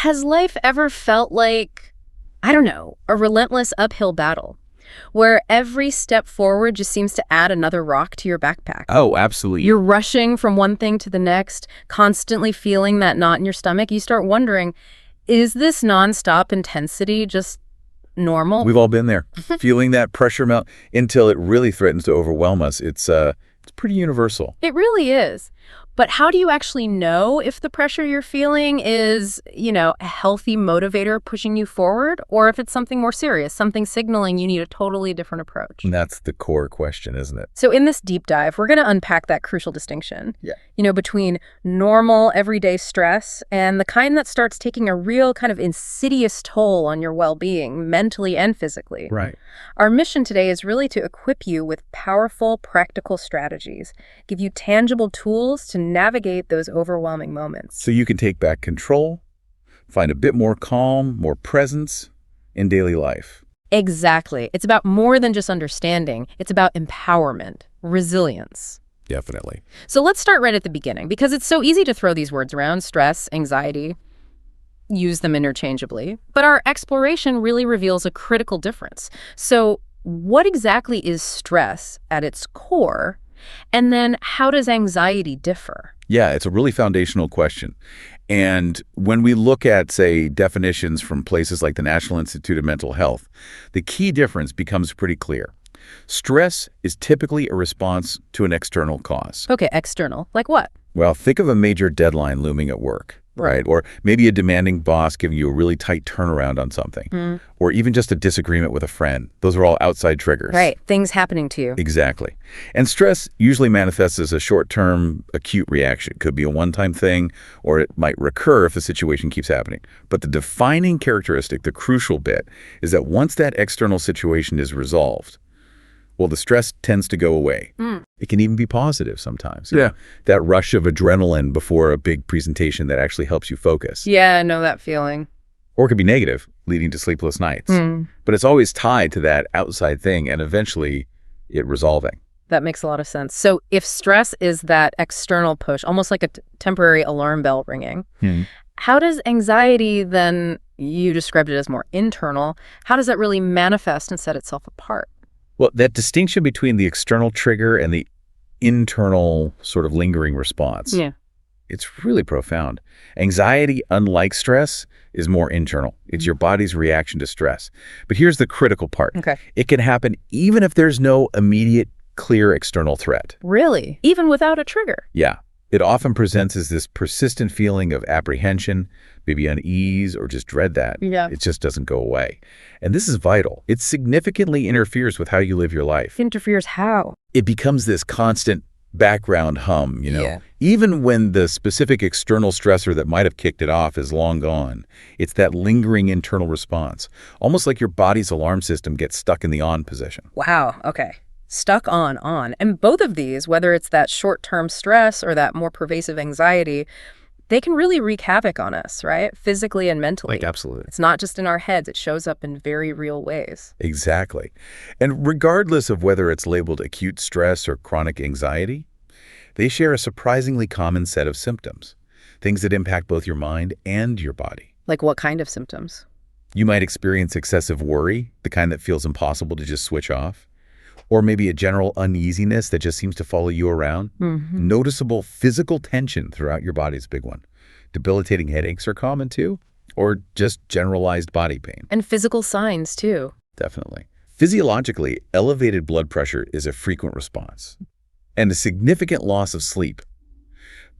Has life ever felt like, I don't know, a relentless uphill battle, where every step forward just seems to add another rock to your backpack? Oh, absolutely. You're rushing from one thing to the next, constantly feeling that knot in your stomach. You start wondering, is this nonstop intensity just normal? We've all been there, feeling that pressure mount until it really threatens to overwhelm us. It's pretty universal. It really is. But how do you actually know if the pressure you're feeling is, a healthy motivator pushing you forward, or if it's something more serious, something signaling you need a totally different approach? And that's the core question, isn't it? So in this deep dive, we're going to unpack that crucial distinction, Yeah. Between normal everyday stress and the kind that starts taking a real kind of insidious toll on your well-being, mentally and physically. Right. Our mission today is really to equip you with powerful, practical strategies, give you tangible tools to navigate those overwhelming moments. So you can take back control, find a bit more calm, more presence in daily life. Exactly. It's about more than just understanding. It's about empowerment, resilience. Definitely. So let's start right at the beginning, because it's so easy to throw these words around: stress, anxiety, use them interchangeably. But our exploration really reveals a critical difference. So what exactly is stress at its core? And then how does anxiety differ? Yeah, it's a really foundational question. And when we look at, say, definitions from places like the National Institute of Mental Health, the key difference becomes pretty clear. Stress is typically a response to an external cause. Okay, external. Like what? Well, think of a major deadline looming at work, right? Or maybe a demanding boss giving you a really tight turnaround on something. Or even just a disagreement with a friend. Those are all outside triggers. Right, things happening to you. Exactly. And stress usually manifests as a short-term acute reaction. Could be a one-time thing, or it might recur if the situation keeps happening. But the defining characteristic, the crucial bit, is that once that external situation is resolved, well, the stress tends to go away. It can even be positive sometimes. Yeah. That rush of adrenaline before a big presentation that actually helps you focus. Yeah, I know that feeling. Or it could be negative, leading to sleepless nights. But it's always tied to that outside thing and eventually it resolving. That makes a lot of sense. So if stress is that external push, almost like a temporary alarm bell ringing, how does anxiety then, you described it as more internal, how does that really manifest and set itself apart? Well, that distinction between the external trigger and the internal sort of lingering response, it's really profound. Anxiety, unlike stress, is more internal. It's your body's reaction to stress. But here's the critical part. Okay. It can happen even if there's no immediate, clear external threat. Really? Even without a trigger? Yeah. It often presents as this persistent feeling of apprehension, maybe unease, or just dread that. Yeah. It just doesn't go away. And this is vital. It significantly interferes with how you live your life. Interferes how? It becomes this constant background hum, Yeah. Even when the specific external stressor that might have kicked it off is long gone, it's that lingering internal response, almost like your body's alarm system gets stuck in the on position. Wow, okay. Stuck on. And both of these, whether it's that short-term stress or that more pervasive anxiety, they can really wreak havoc on us, right? Physically and mentally. Absolutely. It's not just in our heads. It shows up in very real ways. Exactly. And regardless of whether it's labeled acute stress or chronic anxiety, they share a surprisingly common set of symptoms, things that impact both your mind and your body. Like what kind of symptoms? You might experience excessive worry, the kind that feels impossible to just switch off. Or maybe a general uneasiness that just seems to follow you around. Noticeable physical tension throughout your body is a big one. Debilitating headaches are common too, or just generalized body pain. And physical signs, too. Definitely. Physiologically, elevated blood pressure is a frequent response. And a significant loss of sleep.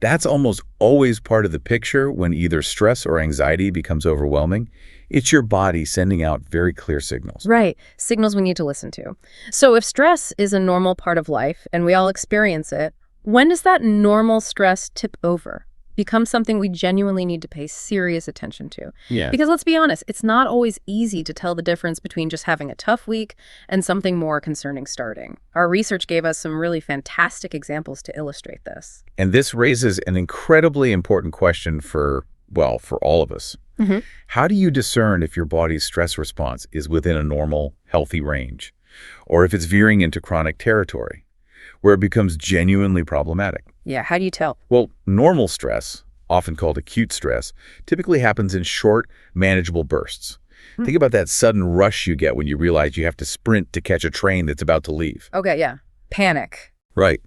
That's almost always part of the picture when either stress or anxiety becomes overwhelming. It's your body sending out very clear signals. Right. Signals we need to listen to. So if stress is a normal part of life and we all experience it, when does that normal stress tip over? Become something we genuinely need to pay serious attention to. Yeah. Because let's be honest, it's not always easy to tell the difference between just having a tough week and something more concerning starting. Our research gave us some really fantastic examples to illustrate this. And this raises an incredibly important question for all of us. How do you discern if your body's stress response is within a normal, healthy range, or if it's veering into chronic territory, where it becomes genuinely problematic? Yeah, how do you tell? Well, normal stress, often called acute stress, typically happens in short, manageable bursts. Think about that sudden rush you get when you realize you have to sprint to catch a train that's about to leave. Okay, yeah. Panic. Right.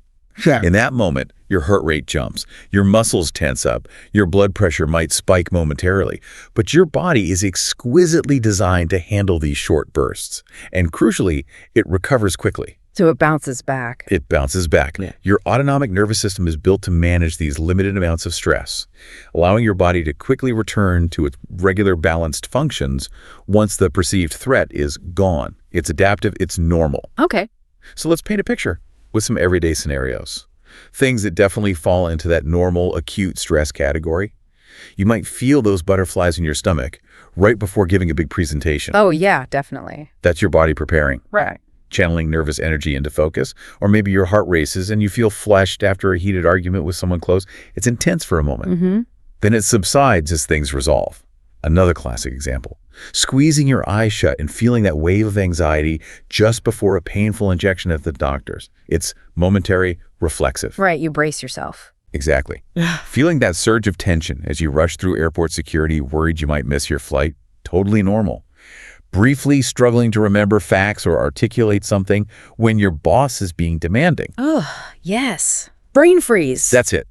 Yeah. In that moment, your heart rate jumps, your muscles tense up, your blood pressure might spike momentarily, but your body is exquisitely designed to handle these short bursts. And crucially, it recovers quickly. So it bounces back. It bounces back. Yeah. Your autonomic nervous system is built to manage these limited amounts of stress, allowing your body to quickly return to its regular balanced functions once the perceived threat is gone. It's adaptive, it's normal. Okay. So let's paint a picture with some everyday scenarios. Things that definitely fall into that normal acute stress category. You might feel those butterflies in your stomach right before giving a big presentation. Oh, yeah, definitely. That's your body preparing, Right. channeling nervous energy into focus. Or maybe your heart races and you feel flushed after a heated argument with someone close. It's intense for a moment. Then it subsides as things resolve. Another classic example. Squeezing your eyes shut and feeling that wave of anxiety just before a painful injection at the doctor's. It's momentary, reflexive. Right, you brace yourself. Exactly. Feeling that surge of tension as you rush through airport security, worried you might miss your flight, totally normal. Briefly struggling to remember facts or articulate something when your boss is being demanding. Oh, yes. Brain freeze. That's it.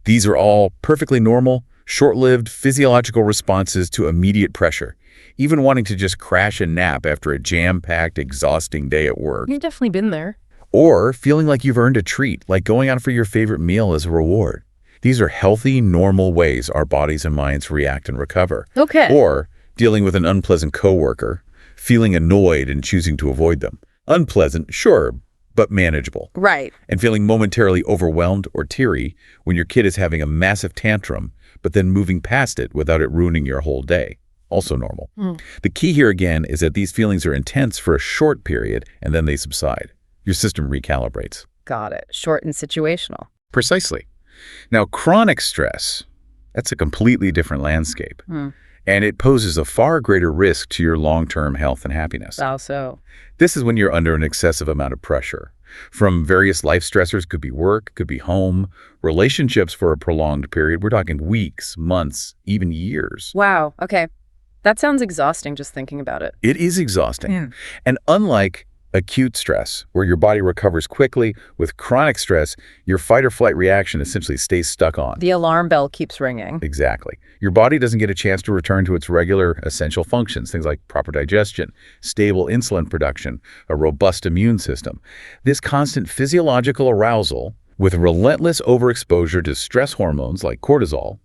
These are all perfectly normal, short-lived physiological responses to immediate pressure, even wanting to just crash and nap after a jam-packed, exhausting day at work. You've definitely been there. Or feeling like you've earned a treat, like going out for your favorite meal as a reward. These are healthy, normal ways our bodies and minds react and recover. Okay. Or dealing with an unpleasant coworker, feeling annoyed and choosing to avoid them. Unpleasant, sure, but manageable. Right. And feeling momentarily overwhelmed or teary when your kid is having a massive tantrum, but then moving past it without it ruining your whole day. Also normal. The key here again is that these feelings are intense for a short period and then they subside. Your system recalibrates. Got it. Short and situational. Precisely. Now, chronic stress, that's a completely different landscape. And it poses a far greater risk to your long-term health and happiness. How so? This is when you're under an excessive amount of pressure. From various life stressors, could be work, could be home, relationships for a prolonged period. We're talking weeks, months, even years. Wow. Okay. That sounds exhausting just thinking about it. It is exhausting. And unlike acute stress, where your body recovers quickly, with chronic stress, your fight or flight reaction essentially stays stuck on. The alarm bell keeps ringing. Exactly. Your body doesn't get a chance to return to its regular essential functions, things like proper digestion, stable insulin production, a robust immune system. This constant physiological arousal, with relentless overexposure to stress hormones like cortisol,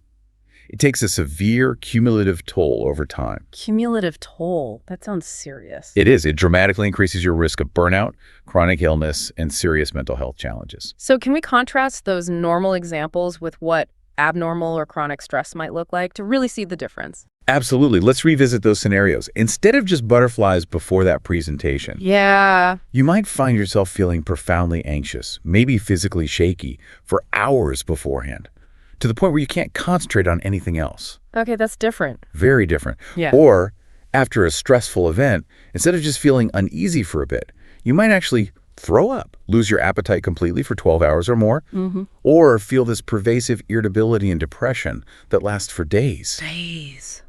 it takes a severe cumulative toll over time. Cumulative toll. That sounds serious. It is. It dramatically increases your risk of burnout, chronic illness, and serious mental health challenges. So can we contrast those normal examples with what abnormal or chronic stress might look like to really see the difference? Absolutely. Let's revisit those scenarios. Instead of just butterflies before that presentation, Yeah. you might find yourself feeling profoundly anxious, maybe physically shaky, for hours beforehand, to the point where you can't concentrate on anything else. Okay, that's different. Very different. Yeah. Or after a stressful event, instead of just feeling uneasy for a bit, you might actually throw up, lose your appetite completely for 12 hours or more, or feel this pervasive irritability and depression that lasts for days. Days.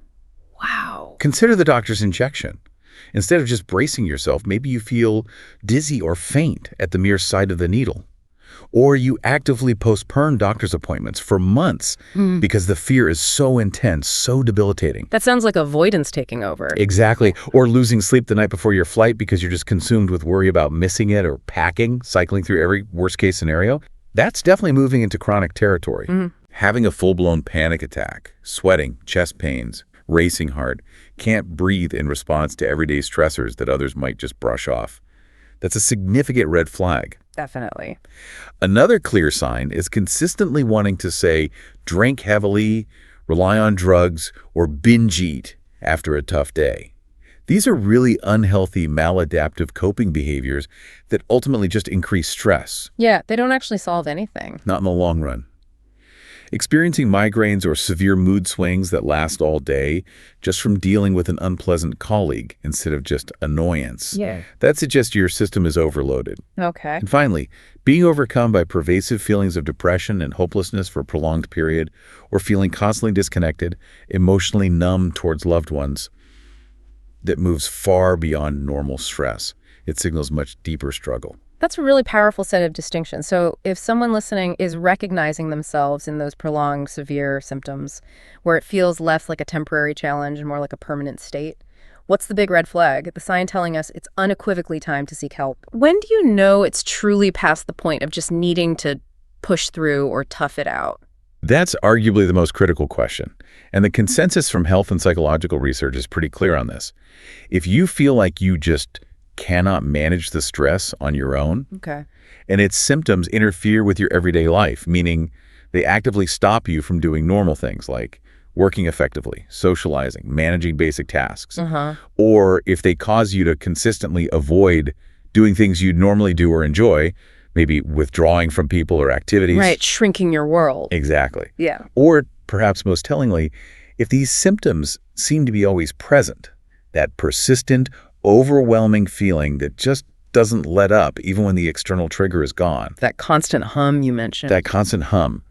Wow. Consider the doctor's injection. Instead of just bracing yourself, maybe you feel dizzy or faint at the mere sight of the needle. Or you actively postpone doctor's appointments for months because the fear is so intense, so debilitating. That sounds like avoidance taking over. Exactly. Or losing sleep the night before your flight because you're just consumed with worry about missing it, or packing, cycling through every worst-case scenario. That's definitely moving into chronic territory. Having a full-blown panic attack, sweating, chest pains, racing heart, can't breathe in response to everyday stressors that others might just brush off. That's a significant red flag. Definitely. Another clear sign is consistently wanting to say, drink heavily, rely on drugs, or binge eat after a tough day. These are really unhealthy, maladaptive coping behaviors that ultimately just increase stress, Yeah, they don't actually solve anything. not in the long run. Experiencing migraines or severe mood swings that last all day just from dealing with an unpleasant colleague instead of just annoyance. Yeah. That suggests your system is overloaded. Okay. And finally, being overcome by pervasive feelings of depression and hopelessness for a prolonged period, or feeling constantly disconnected, emotionally numb towards loved ones, that moves far beyond normal stress. It signals much deeper struggle. That's a really powerful set of distinctions. So if someone listening is recognizing themselves in those prolonged, severe symptoms, where it feels less like a temporary challenge and more like a permanent state, what's the big red flag? The sign telling us it's unequivocally time to seek help. When do you know it's truly past the point of just needing to push through or tough it out? That's arguably the most critical question, and the consensus from health and psychological research is pretty clear on this. If you feel like you just cannot manage the stress on your own, Okay. and its symptoms interfere with your everyday life, meaning they actively stop you from doing normal things like working effectively, socializing, managing basic tasks, or if they cause you to consistently avoid doing things you'd normally do or enjoy, maybe withdrawing from people or activities. Right, shrinking your world. Exactly. Yeah. Or perhaps most tellingly, if these symptoms seem to be always present, that persistent, overwhelming feeling that just doesn't let up even when the external trigger is gone. That constant hum you mentioned. That constant hum.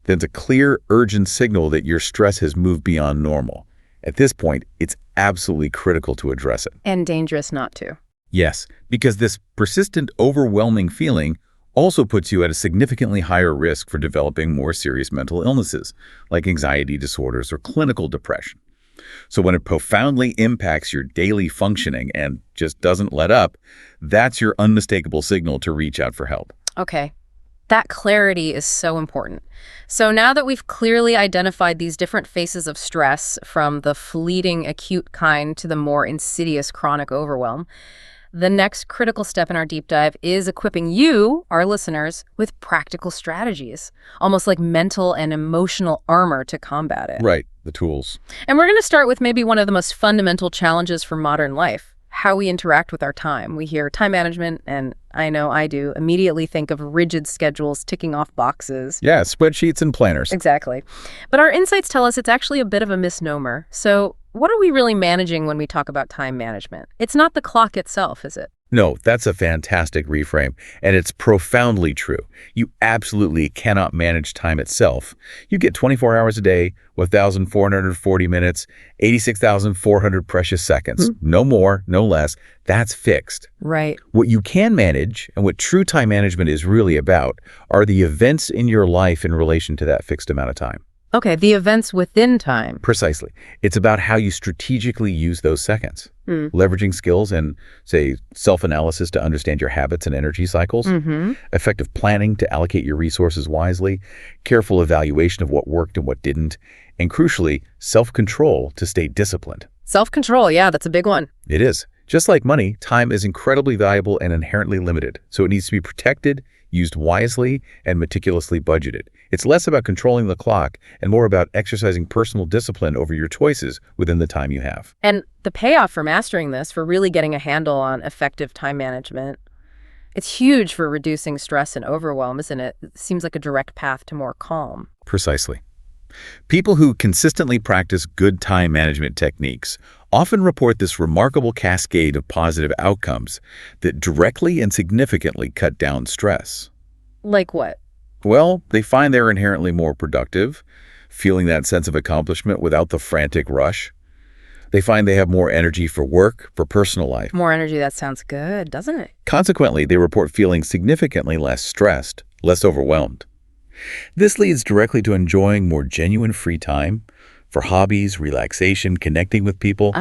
Then it's a clear, urgent signal that your stress has moved beyond normal. At this point, it's absolutely critical to address it. And dangerous not to. Yes, because this persistent, overwhelming feeling also puts you at a significantly higher risk for developing more serious mental illnesses, like anxiety disorders or clinical depression. So when it profoundly impacts your daily functioning and just doesn't let up, that's your unmistakable signal to reach out for help. Okay. That clarity is so important. So now that we've clearly identified these different phases of stress, from the fleeting acute kind to the more insidious chronic overwhelm, the next critical step in our deep dive is equipping you, our listeners, with practical strategies, almost like mental and emotional armor to combat it. Right, the tools. And we're going to start with maybe one of the most fundamental challenges for modern life: how we interact with our time. We hear time management, and I know I do immediately think of rigid schedules ticking off boxes. Yeah, spreadsheets and planners. Exactly. But our insights tell us it's actually a bit of a misnomer. So what are we really managing when we talk about time management? It's not the clock itself, is it? No, that's a fantastic reframe, and it's profoundly true. You absolutely cannot manage time itself. You get 24 hours a day, 1,440 minutes, 86,400 precious seconds. No more, no less. That's fixed. Right. What you can manage, and what true time management is really about, are the events in your life in relation to that fixed amount of time. Okay, the events within time. Precisely. It's about how you strategically use those seconds. Leveraging skills and, say, self-analysis to understand your habits and energy cycles, effective planning to allocate your resources wisely, careful evaluation of what worked and what didn't, and crucially, self-control to stay disciplined. Self-control, yeah, that's a big one. It is. Just like money, time is incredibly valuable and inherently limited, so it needs to be protected, used wisely, and meticulously budgeted. It's less about controlling the clock and more about exercising personal discipline over your choices within the time you have. And the payoff for mastering this, for really getting a handle on effective time management, it's huge for reducing stress and overwhelm, isn't it? It seems like a direct path to more calm. Precisely. People who consistently practice good time management techniques often report this remarkable cascade of positive outcomes that directly and significantly cut down stress. Like what? Well, they find they're inherently more productive, feeling that sense of accomplishment without the frantic rush. They find they have more energy for work, for personal life. More energy, that sounds good, doesn't it? Consequently, they report feeling significantly less stressed, less overwhelmed. This leads directly to enjoying more genuine free time for hobbies, relaxation, connecting with people.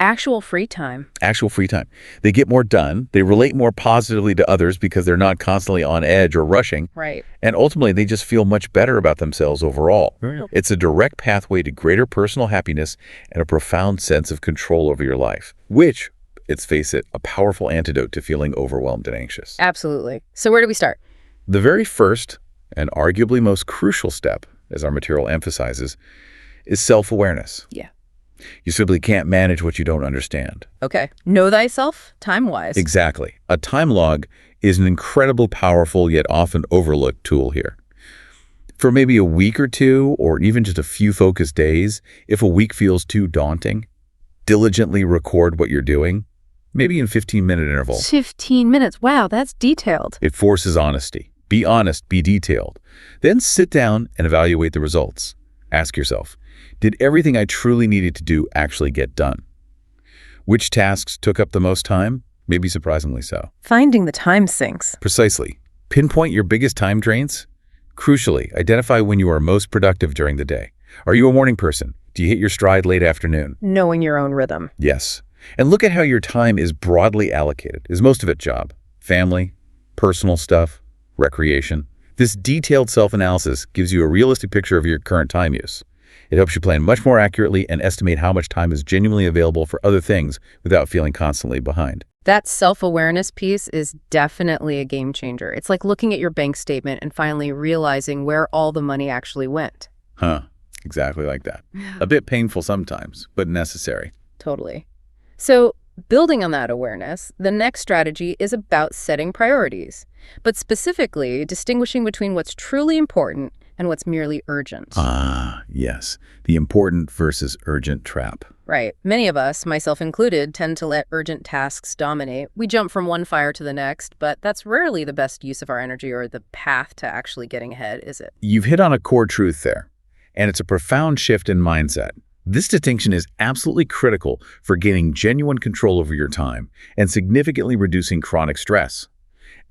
Actual free time. Actual free time. They get more done. They relate more positively to others because they're not constantly on edge or rushing. Right. And ultimately, they just feel much better about themselves overall. It's a direct pathway to greater personal happiness and a profound sense of control over your life, which, let's face it, a powerful antidote to feeling overwhelmed and anxious. Absolutely. So where do we start? The very first and arguably most crucial step, as our material emphasizes, is self-awareness. Yeah. You simply can't manage what you don't understand. Okay. Know thyself, time-wise. Exactly. A time log is an incredibly powerful yet often overlooked tool here. For maybe a week or two, or even just a few focused days, if a week feels too daunting, diligently record what you're doing, maybe in 15-minute intervals. 15 minutes. Wow, that's detailed. It forces honesty. Be honest, be detailed. Then sit down and evaluate the results. Ask yourself, did everything I truly needed to do actually get done? Which tasks took up the most time? Maybe surprisingly so. Finding the time sinks. Precisely. Pinpoint your biggest time drains. Crucially, identify when you are most productive during the day. Are you a morning person? Do you hit your stride late afternoon? Knowing your own rhythm. Yes. And look at how your time is broadly allocated. Is most of it job, family, personal stuff, recreation? This detailed self-analysis gives you a realistic picture of your current time use. It helps you plan much more accurately and estimate how much time is genuinely available for other things without feeling constantly behind. That self-awareness piece is definitely a game changer. It's like looking at your bank statement and finally realizing where all the money actually went. Exactly like that. A bit painful sometimes, but necessary. Totally. So, building on that awareness, the next strategy is about setting priorities, but specifically distinguishing between what's truly important and what's merely urgent. Yes. The important versus urgent trap. Right. Many of us, myself included, tend to let urgent tasks dominate. We jump from one fire to the next, but that's rarely the best use of our energy or the path to actually getting ahead, is it? You've hit on a core truth there, and it's a profound shift in mindset. This distinction is absolutely critical for gaining genuine control over your time and significantly reducing chronic stress.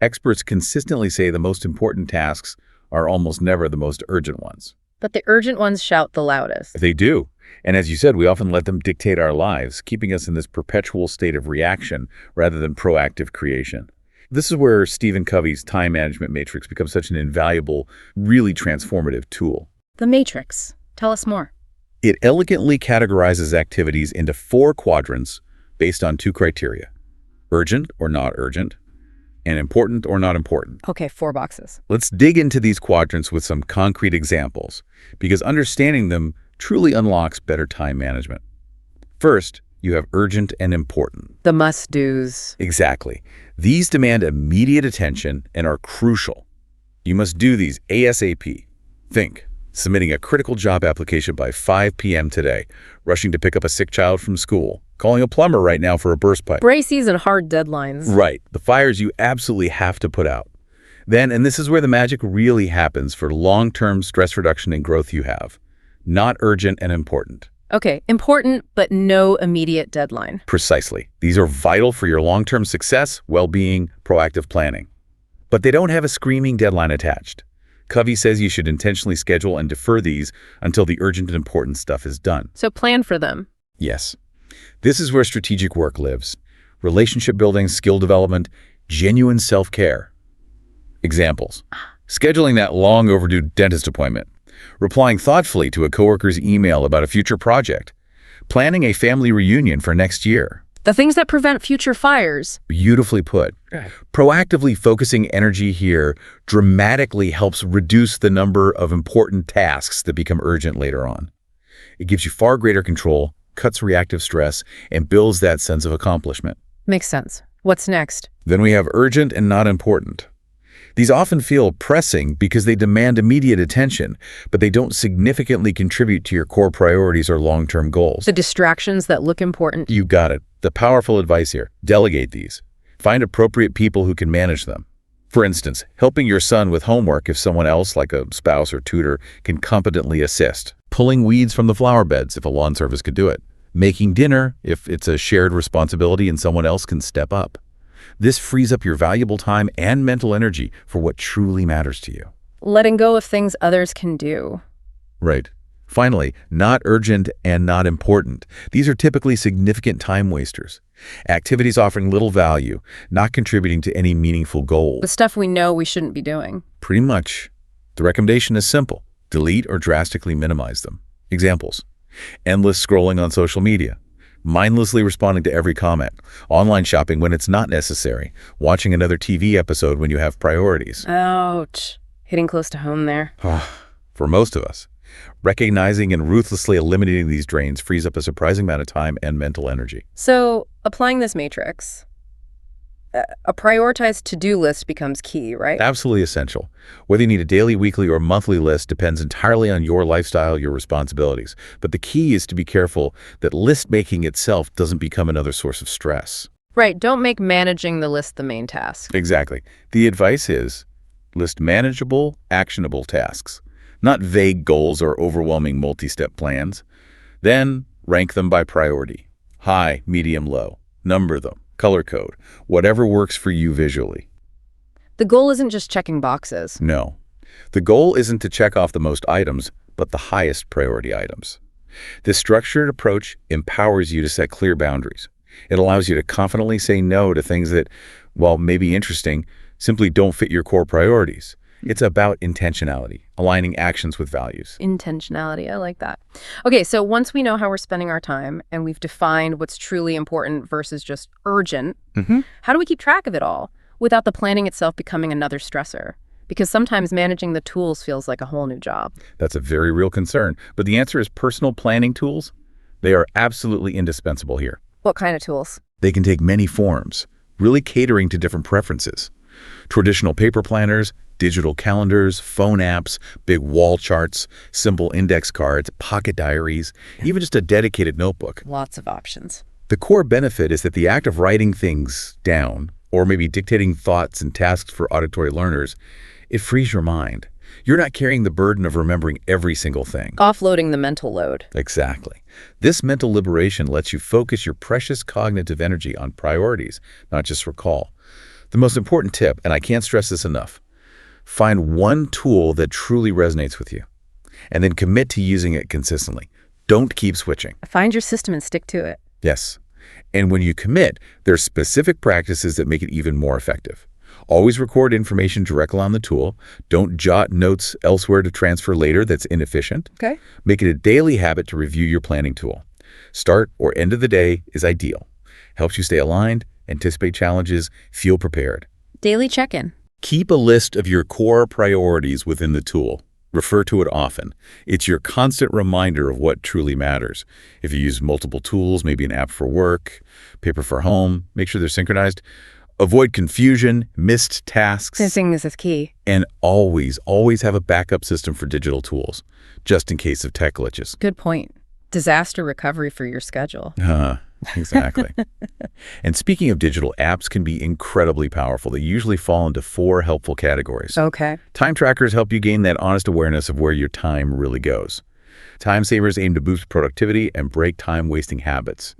Experts consistently say the most important tasks are almost never the most urgent ones. But the urgent ones shout the loudest. They do. And as you said, we often let them dictate our lives, keeping us in this perpetual state of reaction rather than proactive creation. This is where Stephen Covey's time management matrix becomes such an invaluable, really transformative tool. The matrix. Tell us more. It elegantly categorizes activities into 4 quadrants based on 2 criteria: urgent or not urgent, and important or not important. Okay, 4 boxes. Let's dig into these quadrants with some concrete examples, because understanding them truly unlocks better time management. First, you have urgent and important. The must-dos. Exactly. These demand immediate attention and are crucial. You must do these ASAP. Think: submitting a critical job application by 5 p.m. today, rushing to pick up a sick child from school, calling a plumber right now for a burst pipe. Braces and hard deadlines. Right. The fires you absolutely have to put out. Then, and this is where the magic really happens for long-term stress reduction and growth you have. Not urgent and important. Okay, important, but no immediate deadline. Precisely. These are vital for your long-term success, well-being, proactive planning. But they don't have a screaming deadline attached. Covey says you should intentionally schedule and defer these until the urgent and important stuff is done. So plan for them. Yes. This is where strategic work lives. Relationship building, skill development, genuine self-care. Examples: scheduling that long overdue dentist appointment, replying thoughtfully to a coworker's email about a future project, planning a family reunion for next year. The things that prevent future fires. Beautifully put. Proactively focusing energy here dramatically helps reduce the number of important tasks that become urgent later on. It gives you far greater control, cuts reactive stress, and builds that sense of accomplishment. Makes sense. What's next? Then we have urgent and not important. These often feel pressing because they demand immediate attention, but they don't significantly contribute to your core priorities or long-term goals. The distractions that look important. You got it. The powerful advice here: delegate these. Find appropriate people who can manage them. For instance, helping your son with homework if someone else, like a spouse or tutor, can competently assist. Pulling weeds from the flower beds if a lawn service could do it. Making dinner if it's a shared responsibility and someone else can step up. This frees up your valuable time and mental energy for what truly matters to you. Letting go of things others can do. Right. Finally, not urgent and not important. These are typically significant time wasters. Activities offering little value, not contributing to any meaningful goal. The stuff we know we shouldn't be doing. Pretty much. The recommendation is simple: delete or drastically minimize them. Examples: endless scrolling on social media, mindlessly responding to every comment, online shopping when it's not necessary, watching another TV episode when you have priorities. Ouch. Hitting close to home there. For most of us, recognizing and ruthlessly eliminating these drains frees up a surprising amount of time and mental energy. So, applying this matrix, A prioritized to-do list becomes key, right? Absolutely essential. Whether you need a daily, weekly, or monthly list depends entirely on your lifestyle, your responsibilities. But the key is to be careful that list making itself doesn't become another source of stress. Right, don't make managing the list the main task. Exactly. The advice is list manageable, actionable tasks, not vague goals or overwhelming multi-step plans. Then rank them by priority. High, medium, low. Number them. Color code. Whatever works for you visually. The goal isn't just checking boxes. No. The goal isn't to check off the most items, but the highest priority items. This structured approach empowers you to set clear boundaries. It allows you to confidently say no to things that, while maybe interesting, simply don't fit your core priorities. It's about intentionality, aligning actions with values. Intentionality, I like that. Okay, so once we know how we're spending our time and we've defined what's truly important versus just urgent, how do we keep track of it all without the planning itself becoming another stressor? Because sometimes managing the tools feels like a whole new job. That's a very real concern, but the answer is personal planning tools. They are absolutely indispensable here. What kind of tools? They can take many forms, really catering to different preferences. Traditional paper planners, digital calendars, phone apps, big wall charts, simple index cards, pocket diaries, even just a dedicated notebook. Lots of options. The core benefit is that the act of writing things down, or maybe dictating thoughts and tasks for auditory learners, it frees your mind. You're not carrying the burden of remembering every single thing. Offloading the mental load. Exactly. This mental liberation lets you focus your precious cognitive energy on priorities, not just recall. The most important tip, and I can't stress this enough, find one tool that truly resonates with you, and then commit to using it consistently. Don't keep switching. Find your system and stick to it. Yes. And when you commit, there are specific practices that make it even more effective. Always record information directly on the tool. Don't jot notes elsewhere to transfer later that's inefficient. Okay. Make it a daily habit to review your planning tool. Start or end of the day is ideal. Helps you stay aligned, anticipate challenges, feel prepared. Daily check-in. Keep a list of your core priorities within the tool. Refer to it often. It's your constant reminder of what truly matters. If you use multiple tools, maybe an app for work, paper for home, make sure they're synchronized. Avoid confusion, missed tasks. Syncing is key. And always have a backup system for digital tools, just in case of tech glitches. Good point. Disaster recovery for your schedule. Exactly. And speaking of digital, apps can be incredibly powerful. They usually fall into 4 helpful categories. Okay. Time trackers help you gain that honest awareness of where your time really goes. Time savers aim to boost productivity and break time-wasting habits.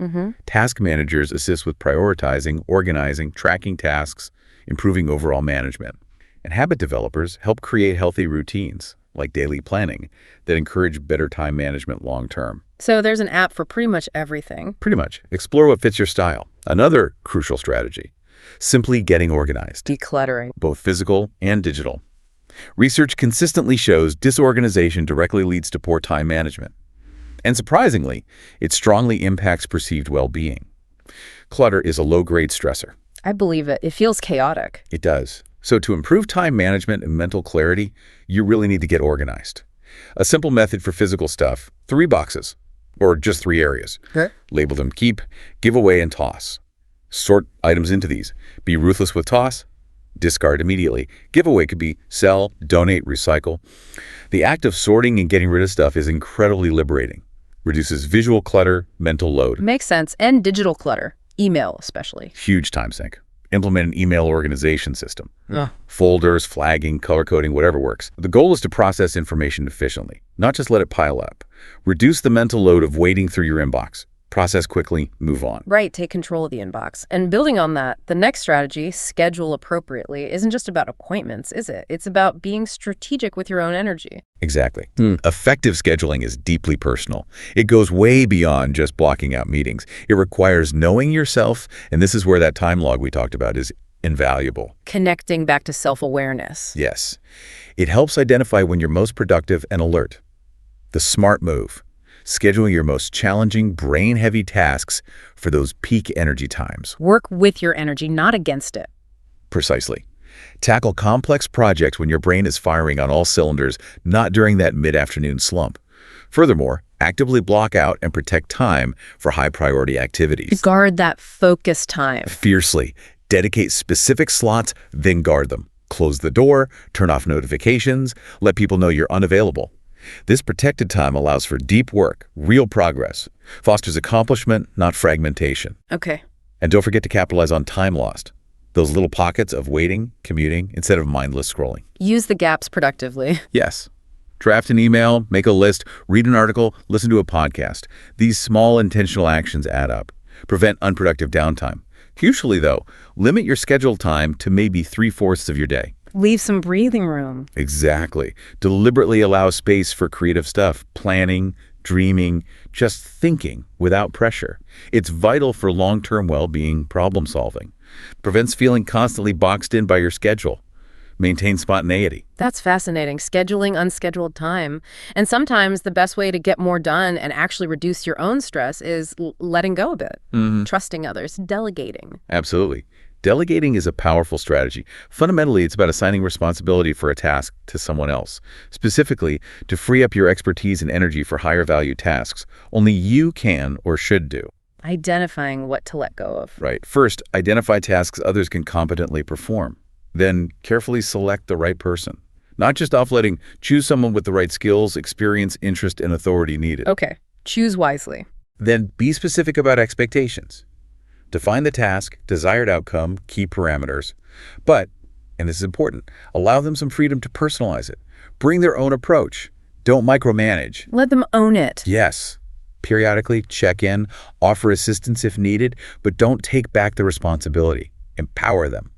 Task managers assist with prioritizing, organizing, tracking tasks, improving overall management. And habit developers help create healthy routines, like daily planning, that encourage better time management long-term. So there's an app for pretty much everything. Pretty much. Explore what fits your style. Another crucial strategy, simply getting organized, Decluttering. both physical and digital. Research consistently shows disorganization directly leads to poor time management. And surprisingly, it strongly impacts perceived well-being. Clutter is a low-grade stressor. I believe it. It feels chaotic. It does. So to improve time management and mental clarity, you really need to get organized. A simple method for physical stuff, 3 boxes, or just 3 areas. Okay. Label them keep, give away, and toss. Sort items into these. Be ruthless with toss, discard immediately. Giveaway could be sell, donate, recycle. The act of sorting and getting rid of stuff is incredibly liberating. Reduces visual clutter, mental load. Makes sense. And digital clutter. Email, especially. Huge time sink. Implement an email organization system. Folders, flagging, color coding, whatever works. The goal is to process information efficiently, not just let it pile up. Reduce the mental load of wading through your inbox. Process quickly, move on. Right, take control of the inbox. And building on that, the next strategy, schedule appropriately, isn't just about appointments, is it? It's about being strategic with your own energy. Exactly. Effective scheduling is deeply personal. It goes way beyond just blocking out meetings. It requires knowing yourself, and this is where that time log we talked about is invaluable. Connecting back to self-awareness. Yes. It helps identify when you're most productive and alert. The smart move. Scheduling your most challenging, brain-heavy tasks for those peak energy times. Work with your energy, not against it. Precisely. Tackle complex projects when your brain is firing on all cylinders, not during that mid-afternoon slump. Furthermore, actively block out and protect time for high-priority activities. Guard that focus time. Fiercely. Dedicate specific slots, then guard them. Close the door, turn off notifications, let people know you're unavailable. This protected time allows for deep work, real progress, fosters accomplishment, not fragmentation. Okay. And don't forget to capitalize on time lost. Those little pockets of waiting, commuting, instead of mindless scrolling. Use the gaps productively. Yes. Draft an email, make a list, read an article, listen to a podcast. These small intentional actions add up. Prevent unproductive downtime. Usually, though, limit your scheduled time to maybe 3/4 of your day. Leave some breathing room. Exactly. Deliberately allow space for creative stuff, planning, dreaming, just thinking without pressure. It's vital for long-term well-being, problem solving. Prevents feeling constantly boxed in by your schedule. Maintain spontaneity. That's fascinating. Scheduling unscheduled time. And sometimes the best way to get more done and actually reduce your own stress is letting go a bit, trusting others, delegating. Absolutely. Delegating is a powerful strategy. Fundamentally, it's about assigning responsibility for a task to someone else, specifically to free up your expertise and energy for higher value tasks only you can or should do. Identifying what to let go of. Right. First, identify tasks others can competently perform. Then carefully select the right person. Not just offloading, choose someone with the right skills, experience, interest, and authority needed. Okay. Choose wisely. Then be specific about expectations. Define the task, desired outcome, key parameters. But, and this is important, allow them some freedom to personalize it. Bring their own approach. Don't micromanage. Let them own it. Yes. Periodically check in, offer assistance if needed, but don't take back the responsibility. Empower them.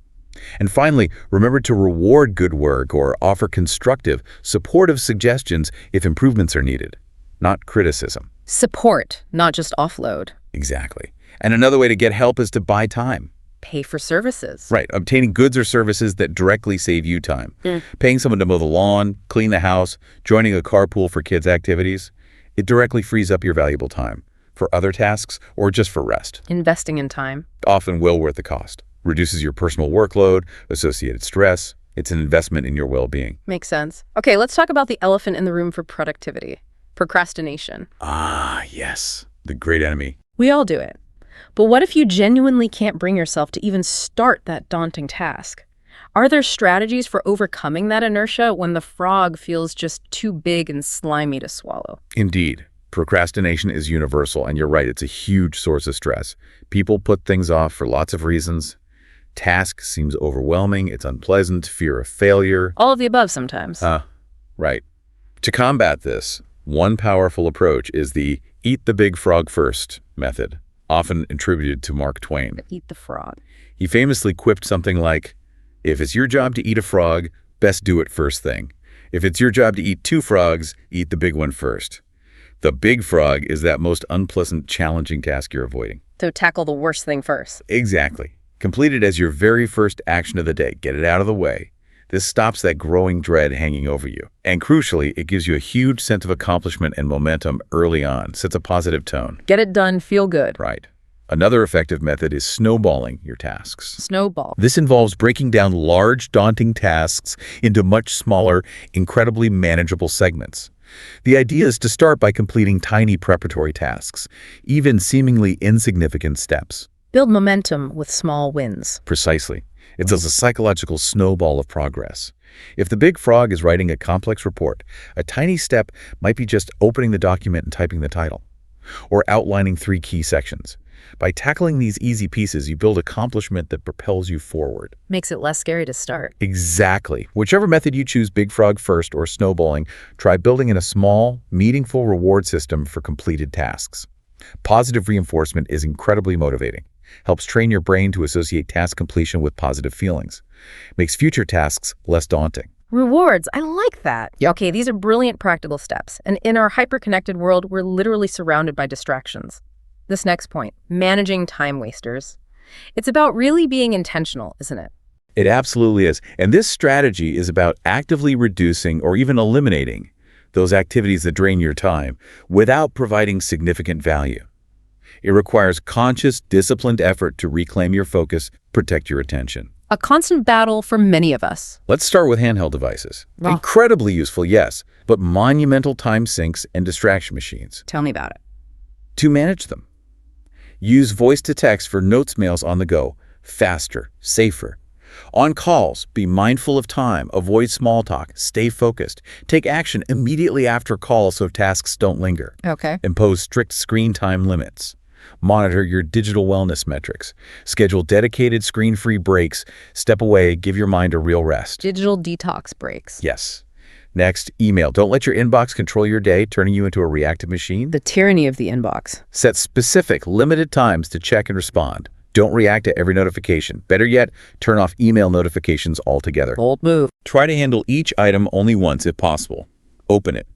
And finally, remember to reward good work or offer constructive, supportive suggestions if improvements are needed, not criticism. Support, not just offload. Exactly. And another way to get help is to buy time. Pay for services. Right. Obtaining goods or services that directly save you time. Paying someone to mow the lawn, clean the house, joining a carpool for kids' activities. It directly frees up your valuable time for other tasks or just for rest. Investing in time. Often well worth the cost. Reduces your personal workload, associated stress. It's an investment in your well-being. Makes sense. Okay, let's talk about the elephant in the room for productivity. Procrastination. Ah, yes. The great enemy. We all do it. But what if you genuinely can't bring yourself to even start that daunting task? Are there strategies for overcoming that inertia when the frog feels just too big and slimy to swallow? Indeed. Procrastination is universal, and you're right, it's a huge source of stress. People put things off for lots of reasons. Task seems overwhelming, it's unpleasant, fear of failure. All of the above sometimes. Right. To combat this, one powerful approach is the eat the big frog first method, often attributed to Mark Twain. Eat the frog. He famously quipped something like, if it's your job to eat a frog, best do it first thing. If it's your job to eat 2 frogs, eat the big one first. The big frog is that most unpleasant, challenging task you're avoiding. So tackle the worst thing first. Exactly. Complete it as your very first action of the day. Get it out of the way. This stops that growing dread hanging over you. And crucially, it gives you a huge sense of accomplishment and momentum early on, sets a positive tone. Get it done, feel good. Right. Another effective method is snowballing your tasks. Snowball. This involves breaking down large, daunting tasks into much smaller, incredibly manageable segments. The idea is to start by completing tiny preparatory tasks, even seemingly insignificant steps. Build momentum with small wins. Precisely. It's a psychological snowball of progress. If the big frog is writing a complex report, a tiny step might be just opening the document and typing the title, or outlining 3 key sections. By tackling these easy pieces, you build accomplishment that propels you forward. Makes it less scary to start. Exactly. Whichever method you choose, big frog first or snowballing, try building in a small, meaningful reward system for completed tasks. Positive reinforcement is incredibly motivating. Helps train your brain to associate task completion with positive feelings. Makes future tasks less daunting. Rewards, I like that. Okay, these are brilliant practical steps. And in our hyper-connected world, we're literally surrounded by distractions. This next point, managing time wasters. It's about really being intentional, isn't it? It absolutely is. And this strategy is about actively reducing or even eliminating those activities that drain your time without providing significant value. It requires conscious, disciplined effort to reclaim your focus, protect your attention. A constant battle for many of us. Let's start with handheld devices. Oh. Incredibly useful, yes, but monumental time sinks and distraction machines. Tell me about it. To manage them, use voice to text for notes mails on the go, faster, safer. On calls, be mindful of time, avoid small talk, stay focused. Take action immediately after a call so tasks don't linger. Okay. Impose strict screen time limits. Monitor your digital wellness metrics. Schedule dedicated screen-free breaks. Step away, give your mind a real rest. Digital detox breaks. Yes. Next, email. Don't let your inbox control your day, turning you into a reactive machine. The tyranny of the inbox. Set specific, limited times to check and respond. Don't react to every notification. Better yet, turn off email notifications altogether. Bold move. Try to handle each item only once if possible. Open it.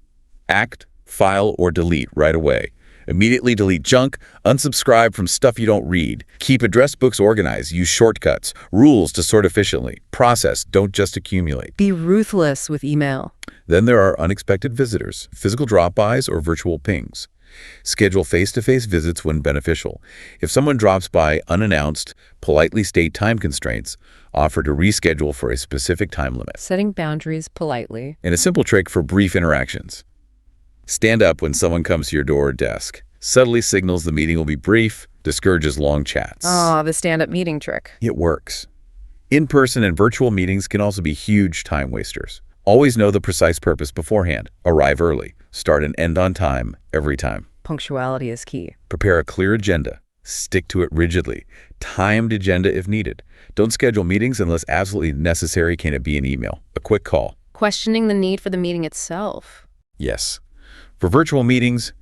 Act, file, or delete right away. Immediately delete junk, unsubscribe from stuff you don't read. Keep address books organized, use shortcuts, rules to sort efficiently. Process, don't just accumulate. Be ruthless with email. Then there are unexpected visitors, physical drop-bys, or virtual pings. Schedule face-to-face visits when beneficial. If someone drops by unannounced, politely state time constraints. Offer to reschedule for a specific time limit. Setting boundaries politely. And a simple trick for brief interactions. Stand up when someone comes to your door or desk. Subtly signals the meeting will be brief, discourages long chats. The stand-up meeting trick. It works. In-person and virtual meetings can also be huge time wasters. Always know the precise purpose beforehand. Arrive early. Start and end on time, every time. Punctuality is key. Prepare a clear agenda. Stick to it rigidly. Timed agenda if needed. Don't schedule meetings unless absolutely necessary. Can it be an email? A quick call? Questioning the need for the meeting itself. Yes. For virtual meetings,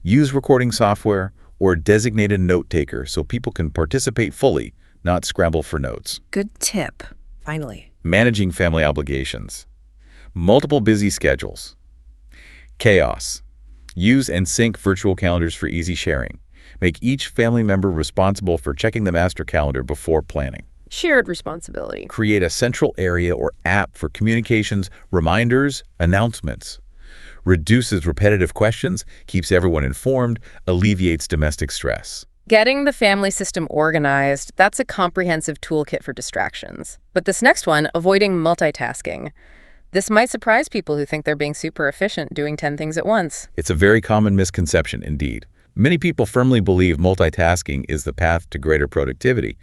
use recording software or a designated note taker so people can participate fully, not scramble for notes. Good tip. Finally. Managing family obligations. Multiple busy schedules. Chaos. Use and sync virtual calendars for easy sharing. Make each family member responsible for checking the master calendar before planning. Shared responsibility. Create a central area or app for communications, reminders, announcements. Reduces repetitive questions, keeps everyone informed, alleviates domestic stress. Getting the family system organized, that's a comprehensive toolkit for distractions. But this next one, avoiding multitasking. This might surprise people who think they're being super efficient doing 10 things at once. It's a very common misconception indeed. Many people firmly believe multitasking is the path to greater productivity.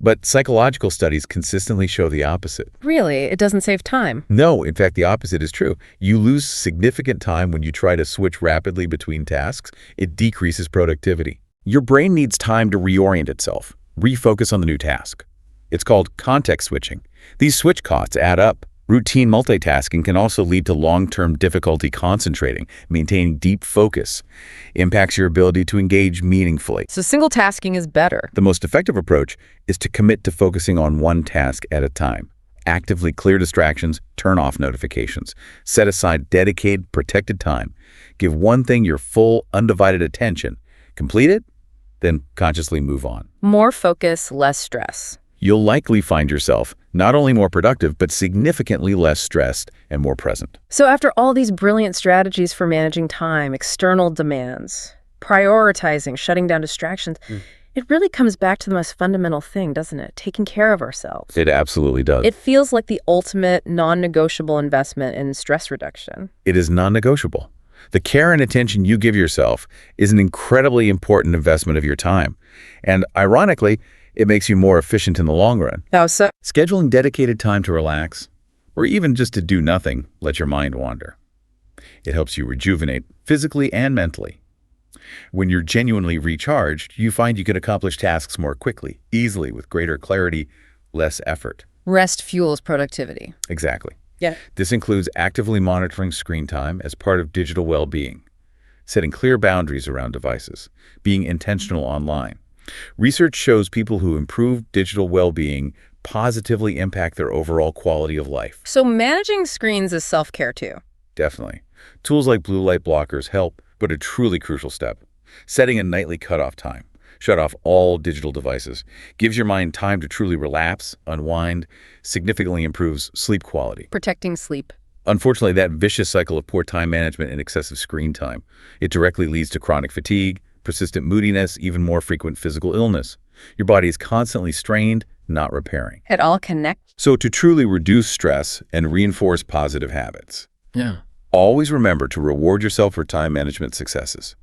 But psychological studies consistently show the opposite. Really? It doesn't save time? No, in fact, the opposite is true. You lose significant time when you try to switch rapidly between tasks. It decreases productivity. Your brain needs time to reorient itself, refocus on the new task. It's called context switching. These switch costs add up. Routine multitasking can also lead to long-term difficulty concentrating, maintaining deep focus. Impacts your ability to engage meaningfully. So single tasking is better. The most effective approach is to commit to focusing on one task at a time. Actively clear distractions, turn off notifications. Set aside dedicated, protected time. Give one thing your full, undivided attention. Complete it, then consciously move on. More focus, less stress. You'll likely find yourself not only more productive, but significantly less stressed and more present. So after all these brilliant strategies for managing time, external demands, prioritizing, shutting down distractions, it really comes back to the most fundamental thing, doesn't it? Taking care of ourselves. It absolutely does. It feels like the ultimate non-negotiable investment in stress reduction. It is non-negotiable. The care and attention you give yourself is an incredibly important investment of your time. And ironically, it makes you more efficient in the long run. How so? Scheduling dedicated time to relax, or even just to do nothing, let your mind wander. It helps you rejuvenate physically and mentally. When you're genuinely recharged, you find you can accomplish tasks more quickly, easily, with greater clarity, less effort. Rest fuels productivity. Exactly. Yeah. This includes actively monitoring screen time as part of digital well-being, setting clear boundaries around devices, being intentional online. Research shows people who improve digital well-being positively impact their overall quality of life. So managing screens is self-care too. Definitely. Tools like blue light blockers help, but a truly crucial step. Setting a nightly cutoff time. Shut off all digital devices. Gives your mind time to truly relapse, unwind, significantly improves sleep quality. Protecting sleep. Unfortunately, that vicious cycle of poor time management and excessive screen time, it directly leads to chronic fatigue, persistent moodiness, even more frequent physical illness. Your body is constantly strained, not repairing. It all connects. So to truly reduce stress and reinforce positive habits, always remember to reward yourself for time management successes.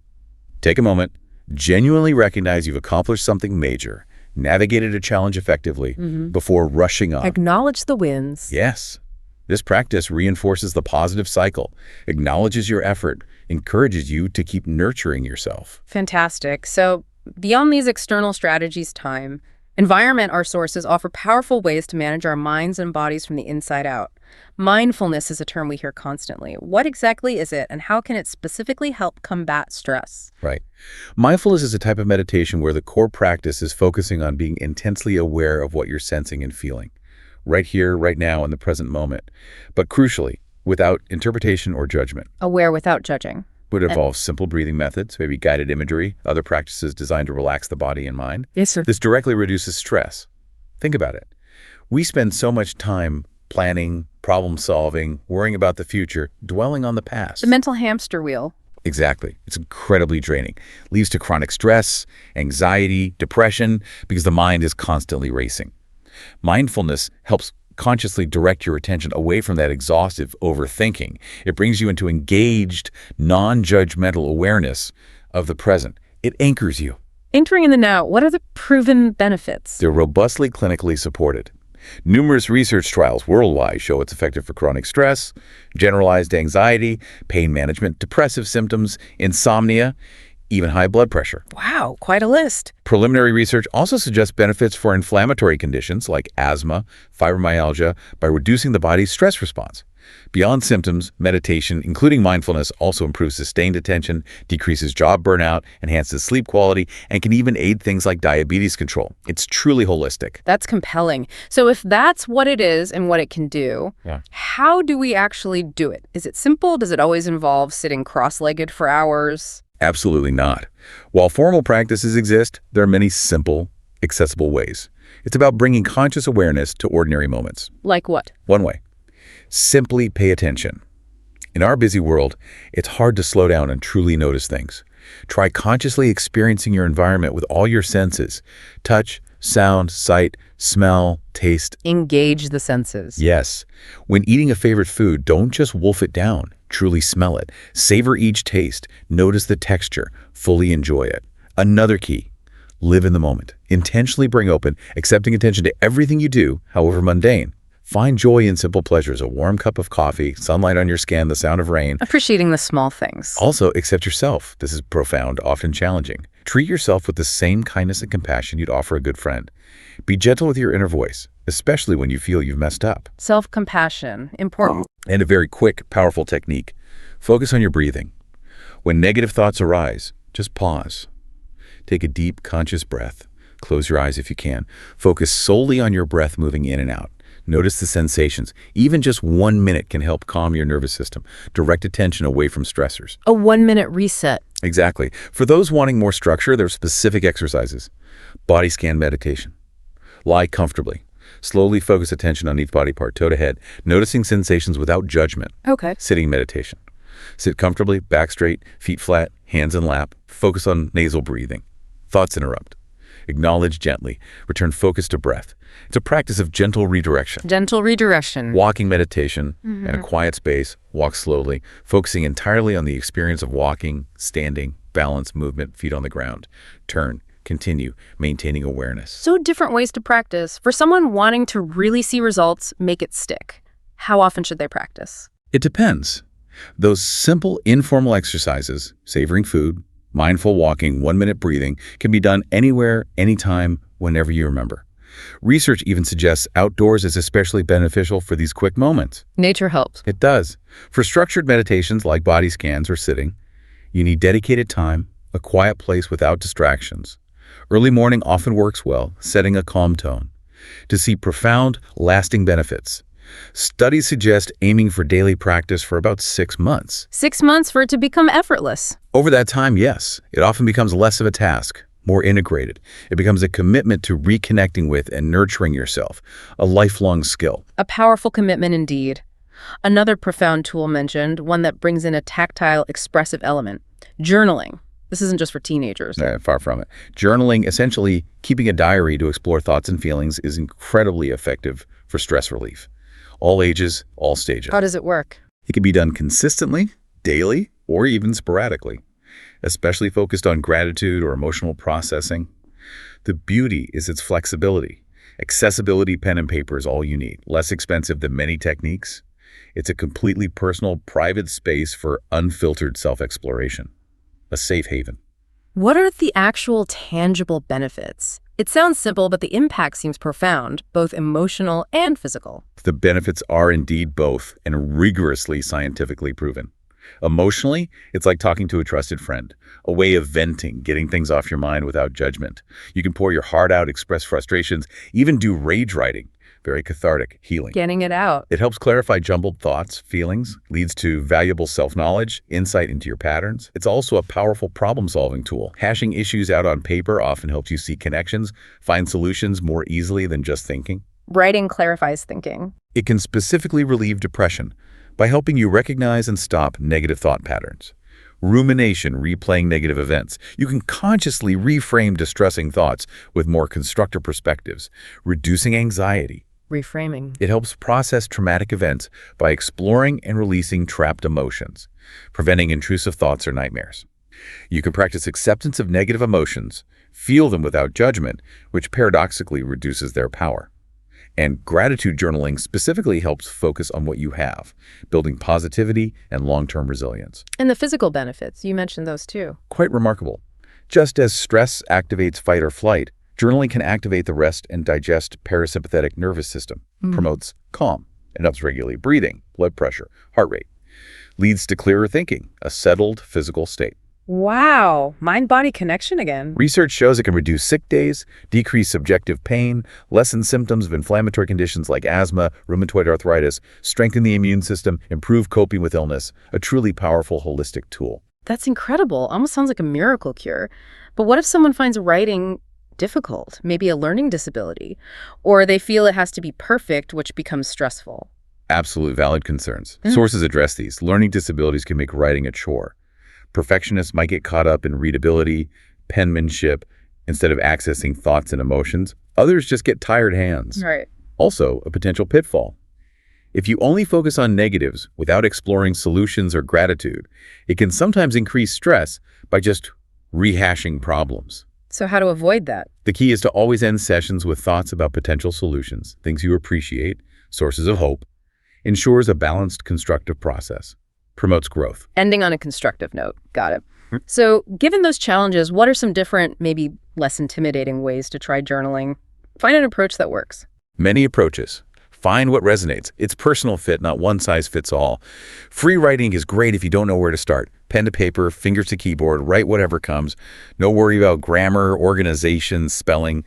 Take a moment, genuinely recognize you've accomplished something major, navigated a challenge effectively before rushing on. Acknowledge the wins. Yes. This practice reinforces the positive cycle, acknowledges your effort, encourages you to keep nurturing yourself. Fantastic. So beyond these external strategies, time, environment, our sources offer powerful ways to manage our minds and bodies from the inside out. Mindfulness is a term we hear constantly. What exactly is it, and how can it specifically help combat stress? Right. Mindfulness is a type of meditation where the core practice is focusing on being intensely aware of what you're sensing and feeling, right here, right now, in the present moment. But crucially, without interpretation or judgment. Aware without judging. Would involve simple breathing methods, maybe guided imagery, other practices designed to relax the body and mind. Yes, sir. This directly reduces stress. Think about it. We spend so much time planning, problem solving, worrying about the future, dwelling on the past. The mental hamster wheel. Exactly. It's incredibly draining. Leads to chronic stress, anxiety, depression, because the mind is constantly racing. Mindfulness helps consciously direct your attention away from that exhaustive overthinking. It brings you into engaged, non-judgmental awareness of the present. It anchors you. Anchoring in the now, what are the proven benefits? They're robustly clinically supported. Numerous research trials worldwide show it's effective for chronic stress, generalized anxiety, pain management, depressive symptoms, insomnia, even high blood pressure. Wow, quite a list. Preliminary research also suggests benefits for inflammatory conditions like asthma, fibromyalgia, by reducing the body's stress response. Beyond symptoms, meditation, including mindfulness, also improves sustained attention, decreases job burnout, enhances sleep quality, and can even aid things like diabetes control. It's truly holistic. That's compelling. So if that's what it is and what it can do, how do we actually do it? Is it simple? Does it always involve sitting cross-legged for hours? Absolutely not. While formal practices exist, there are many simple, accessible ways. It's about bringing conscious awareness to ordinary moments. Like what? One way. Simply pay attention. In our busy world, it's hard to slow down and truly notice things. Try consciously experiencing your environment with all your senses: touch, sound, sight, smell, taste. Engage the senses. Yes. When eating a favorite food, don't just wolf it down. Truly smell it. Savor each taste. Notice the texture. Fully enjoy it. Another key: live in the moment. Intentionally bring open, accepting attention to everything you do, however mundane. Find joy in simple pleasures: a warm cup of coffee, sunlight on your skin, the sound of rain. Appreciating the small things. Also, accept yourself. This is profound, often challenging. Treat yourself with the same kindness and compassion you'd offer a good friend. Be gentle with your inner voice, especially when you feel you've messed up. Self-compassion. Important. And a very quick, powerful technique. Focus on your breathing. When negative thoughts arise, just pause. Take a deep, conscious breath. Close your eyes if you can. Focus solely on your breath moving in and out. Notice the sensations. Even just 1 minute can help calm your nervous system. Direct attention away from stressors. A 1-minute reset. Exactly. For those wanting more structure, there are specific exercises. Body scan meditation. Lie comfortably. Slowly focus attention on each body part, toe to head, noticing sensations without judgment. Okay. Sitting meditation. Sit comfortably, back straight, feet flat, hands in lap. Focus on nasal breathing. Thoughts interrupt. Acknowledge gently. Return focus to breath. It's a practice of gentle redirection. Gentle redirection. Walking meditation in a quiet space. Walk slowly, focusing entirely on the experience of walking, standing, balance, movement, feet on the ground. Turn, continue, maintaining awareness. So different ways to practice. For someone wanting to really see results, make it stick. How often should they practice? It depends. Those simple, informal exercises, savoring food, mindful walking, 1-minute breathing, can be done anywhere, anytime, whenever you remember. Research even suggests outdoors is especially beneficial for these quick moments. Nature helps. It does. For structured meditations like body scans or sitting, you need dedicated time, a quiet place without distractions. Early morning often works well, setting a calm tone. To see profound, lasting benefits, studies suggest aiming for daily practice for about 6 months. 6 months for it to become effortless. Over that time, yes, it often becomes less of a task, more integrated. It becomes a commitment to reconnecting with and nurturing yourself, a lifelong skill. A powerful commitment indeed. Another profound tool mentioned, one that brings in a tactile, expressive element: journaling. This isn't just for teenagers. Far from it. Journaling, essentially keeping a diary to explore thoughts and feelings, is incredibly effective for stress relief. All ages, all stages. How does it work? It can be done consistently, daily, or even sporadically, especially focused on gratitude or emotional processing. The beauty is its flexibility. Accessibility pen and paper is all you need, less expensive than many techniques. It's a completely personal, private space for unfiltered self-exploration. A safe haven. What are the actual tangible benefits? It sounds simple, but the impact seems profound, both emotional and physical. The benefits are indeed both and rigorously scientifically proven. Emotionally, it's like talking to a trusted friend, a way of venting, getting things off your mind without judgment. You can pour your heart out, express frustrations, even do rage writing. Very cathartic, healing. Getting it out. It helps clarify jumbled thoughts, feelings, leads to valuable self-knowledge, insight into your patterns. It's also a powerful problem-solving tool. Hashing issues out on paper often helps you see connections, find solutions more easily than just thinking. Writing clarifies thinking. It can specifically relieve depression by helping you recognize and stop negative thought patterns. Rumination, replaying negative events. You can consciously reframe distressing thoughts with more constructive perspectives, reducing anxiety. Reframing. It helps process traumatic events by exploring and releasing trapped emotions, preventing intrusive thoughts or nightmares. You can practice acceptance of negative emotions, feel them without judgment, which paradoxically reduces their power. And gratitude journaling specifically helps focus on what you have, building positivity and long-term resilience. And the physical benefits, you mentioned those too. Quite remarkable. Just as stress activates fight or flight, journaling can activate the rest and digest parasympathetic nervous system, promotes calm, and helps regulate breathing, blood pressure, heart rate, leads to clearer thinking, a settled physical state. Wow, mind-body connection again. Research shows it can reduce sick days, decrease subjective pain, lessen symptoms of inflammatory conditions like asthma, rheumatoid arthritis, strengthen the immune system, improve coping with illness, a truly powerful holistic tool. That's incredible. Almost sounds like a miracle cure. But what if someone finds writing difficult, maybe a learning disability, or they feel it has to be perfect, which becomes stressful? Absolute valid concerns. Sources address these. Learning disabilities can make writing a chore. Perfectionists might get caught up in readability, penmanship, instead of accessing thoughts and emotions. Others just get tired hands. Right. Also, a potential pitfall. If you only focus on negatives without exploring solutions or gratitude, it can sometimes increase stress by just rehashing problems. So how to avoid that? The key is to always end sessions with thoughts about potential solutions, things you appreciate, sources of hope, ensures a balanced, constructive process, promotes growth. Ending on a constructive note. Got it. So given those challenges, what are some different, maybe less intimidating ways to try journaling? Find an approach that works. Many approaches. Find what resonates. It's personal fit, not one size fits all. Free writing is great if you don't know where to start. Pen to paper, fingers to keyboard, write whatever comes. No worry about grammar, organization, spelling.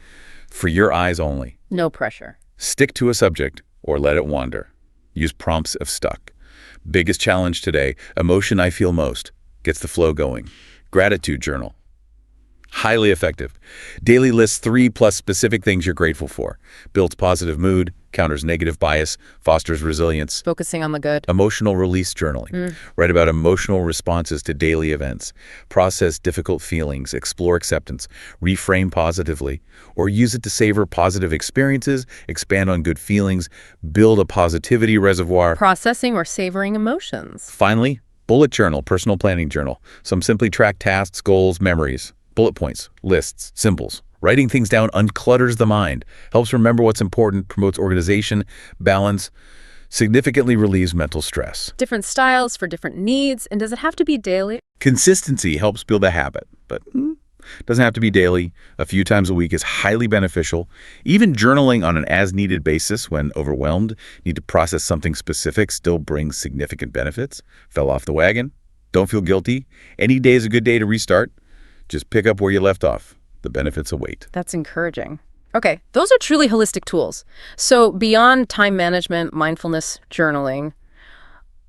For your eyes only. No pressure. Stick to a subject or let it wander. Use prompts if stuck. Biggest challenge today, emotion I feel most. Gets the flow going. Gratitude journal. Highly effective. Daily lists 3+ specific things you're grateful for. Builds positive mood, counters negative bias, fosters resilience. Focusing on the good. Emotional release journaling. Write about emotional responses to daily events. Process difficult feelings, explore acceptance, reframe positively, or use it to savor positive experiences, expand on good feelings, build a positivity reservoir. Processing or savoring emotions. Finally, bullet journal, personal planning journal. Some simply track tasks, goals, memories. Bullet points, lists, symbols. Writing things down unclutters the mind, helps remember what's important, promotes organization, balance, significantly relieves mental stress. Different styles for different needs. And does it have to be daily? Consistency helps build a habit, but doesn't have to be daily. A few times a week is highly beneficial. Even journaling on an as-needed basis when overwhelmed, need to process something specific, still brings significant benefits. Fell off the wagon? Don't feel guilty. Any day is a good day to restart. Just pick up where you left off. The benefits await. That's encouraging. Okay, those are truly holistic tools. So beyond time management, mindfulness, journaling,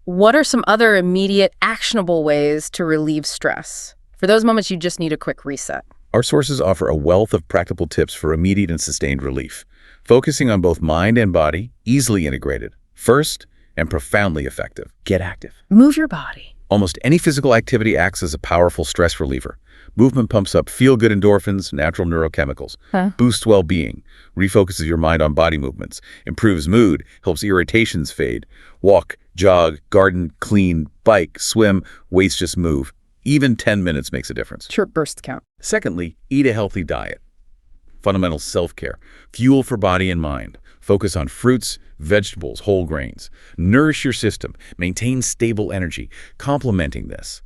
what are some other immediate, actionable ways to relieve stress? For those moments you just need a quick reset. Our sources offer a wealth of practical tips for immediate and sustained relief, focusing on both mind and body, easily integrated. First, and profoundly effective, get active. Move your body. Almost any physical activity acts as a powerful stress reliever. Movement pumps up feel-good endorphins, natural neurochemicals, boosts well-being, refocuses your mind on body movements, improves mood, helps irritations fade. Walk, jog, garden, clean, bike, swim, weights just move. Even 10 minutes makes a difference. Short bursts count. Secondly, eat a healthy diet. fundamental self-care, fuel for body and mind. Focus on fruits, vegetables, whole grains. Nourish your system. Maintain stable energy. Complementing this,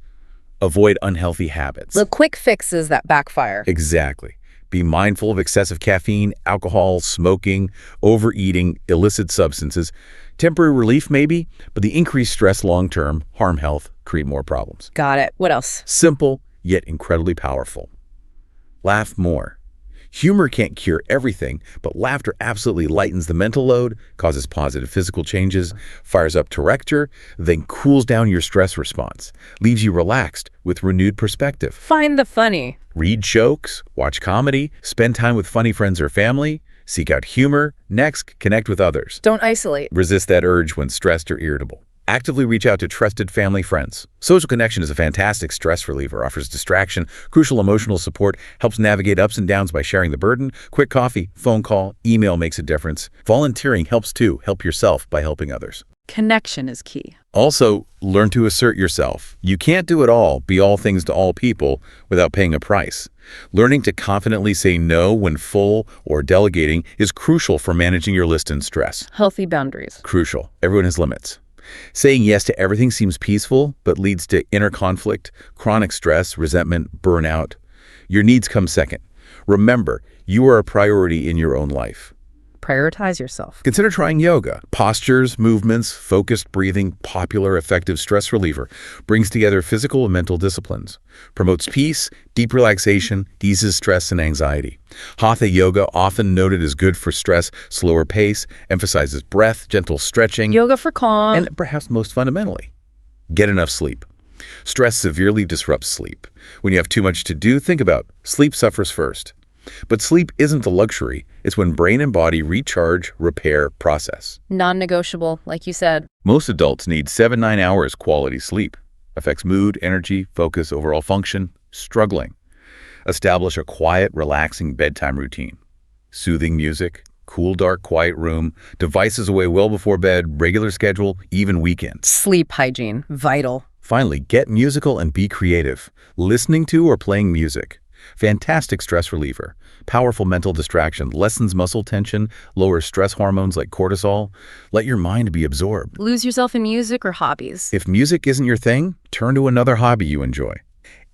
avoid unhealthy habits. The quick fixes that backfire. Exactly. Be mindful of excessive caffeine, alcohol, smoking, overeating, illicit substances. Temporary relief maybe, but the increased stress long-term harm health, create more problems. Got it. What else? Simple, yet incredibly powerful. Laugh more. Humor can't cure everything, but laughter absolutely lightens the mental load, causes positive physical changes, fires up Tourette, then cools down your stress response, leaves you relaxed with renewed perspective. Find the funny. Read jokes, watch comedy, spend time with funny friends or family, seek out humor. Next, connect with others. Don't isolate. Resist that urge when stressed or irritable. Actively reach out to trusted family friends. Social connection is a fantastic stress reliever, offers distraction, crucial emotional support, helps navigate ups and downs by sharing the burden. Quick coffee, phone call, email makes a difference. Volunteering helps too. Help yourself by helping others. Connection is key. Also, learn to assert yourself. You can't do it all, be all things to all people, without paying a price. Learning to confidently say no when full or delegating is crucial for managing your list and stress. Healthy boundaries. Crucial. Everyone has limits. Saying yes to everything seems peaceful, but leads to inner conflict, chronic stress, resentment, burnout. Your needs come second. Remember, you are a priority in your own life. Prioritize yourself. Consider trying yoga. Postures, movements, focused breathing, popular, effective stress reliever, brings together physical and mental disciplines, promotes peace, deep relaxation, eases stress and anxiety. Hatha yoga, often noted as good for stress, slower pace, emphasizes breath, gentle stretching, Yoga for calm. and perhaps most fundamentally, get enough sleep. Stress severely disrupts sleep. When you have too much to do, think about sleep suffers first. But sleep isn't a luxury. It's when brain and body recharge, repair, process. Non-negotiable, like you said. Most adults need 7-9 hours quality sleep. Affects mood, energy, focus, overall function. Struggling. Establish a quiet, relaxing bedtime routine. Soothing music, cool, dark, quiet room, devices away well before bed, regular schedule, even weekends. Sleep hygiene, vital. Finally, get musical and be creative. Listening to or playing music. Fantastic stress reliever. Powerful mental distraction, lessens muscle tension, lowers stress hormones like cortisol. Let your mind be absorbed. Lose yourself in music or hobbies. If music isn't your thing, turn to another hobby you enjoy.